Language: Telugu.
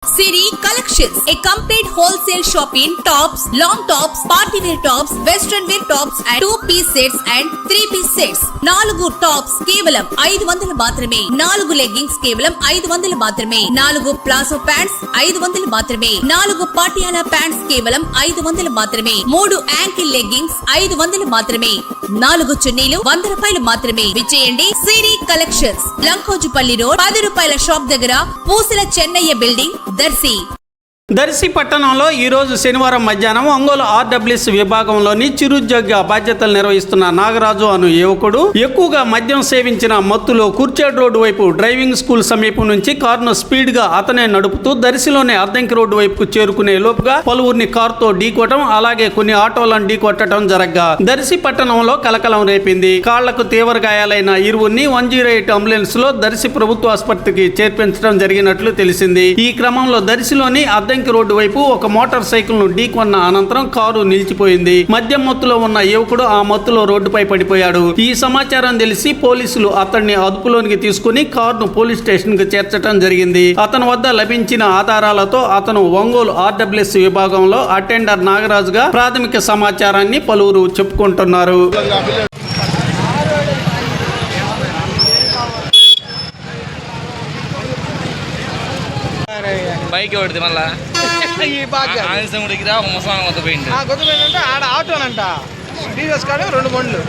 Siri Collections, a complete wholesale shop in tops, long tops, party wear tops, western wear tops and 2-piece sets and 3-piece sets. 4 tops కేవలం 500 మాత్రమే. 4 లెగ్గింగ్స్ కేవలం 500 మాత్రమే. 4 ప్లాజో ప్యాంట్స్ 500 మాత్రమే. 4 పాటియాలా ప్యాంట్స్ కేవలం 500 మాత్రమే. 3 యాంకిల్ లెగ్గింగ్స్ 500 మాత్రమే. 4 చున్నీలు 100 రూపాయలు మాత్రమే. విచేయండి సిరి కలెక్షన్స్, లంకోజుపల్లి రోడ్, 10 రూపాయల షాప్ దగ్గర, పూసల చెన్నయ్య బిల్డింగ్, దర్శి. దర్శి పట్టణంలో ఈరోజు శనివారం మధ్యాహ్నం ఒంగోలు ఆర్డబ్ల్యూఎస్ విభాగంలోని చిరుద్యోగ బాధ్యతలు నిర్వహిస్తున్న నాగరాజు అను యువకుడు ఎక్కువగా మద్యం సేవించిన మత్తులో కుర్చేడ్ రోడ్డు వైపు డ్రైవింగ్ స్కూల్ సమీపం నుంచి కారును స్పీడ్ గా అతనే నడుపుతూ దర్శిలోని అద్దంకి రోడ్డు వైపుకు చేరుకునే లోపుగా పలువురిని కారుతో ఢీకొట్టడం, అలాగే కొన్ని ఆటోలను ఢీకొట్టడం జరగ్గా దర్శి పట్టణంలో కలకలం రేపింది. కాళ్లకు తీవ్ర గాయాలైన ఇరువురిని 108 అంబులెన్స్ లో దర్శి ప్రభుత్వ ఆసుపత్రికి చేర్పించడం జరిగినట్లు తెలిసింది. ఈ క్రమంలో దర్శిలోని అద్దంకి రోడ్డు వైపు ఒక మోటార్ సైకిల్ ను ఢీకొన్న అనంతరం కారు నిలిచిపోయింది. మద్యం మత్తులో ఉన్న యువకుడు ఆ మత్తులో రోడ్డుపై పడిపోయాడు. ఈ సమాచారం తెలిసి పోలీసులు అతన్ని అదుపులోనికి తీసుకుని కారును పోలీస్ స్టేషన్ కు చేర్చడం జరిగింది. అతని వద్ద లభించిన ఆధారాలతో అతను ఒంగోలు ఆర్డబ్ల్యూఎస్ విభాగంలో అటెండర్ నాగరాజుగా ప్రాథమిక సమాచారాన్ని పలువురు చెప్పుకుంటున్నారు. బైక్ పడుతుంది మళ్ళా ఆంజనేయుడికి రా ముసలాం కొత్త పోయింది కొత్త పోయిందంటే ఆడ ఆటోనంట టీవీఎస్ కాడ 2 బండ్లు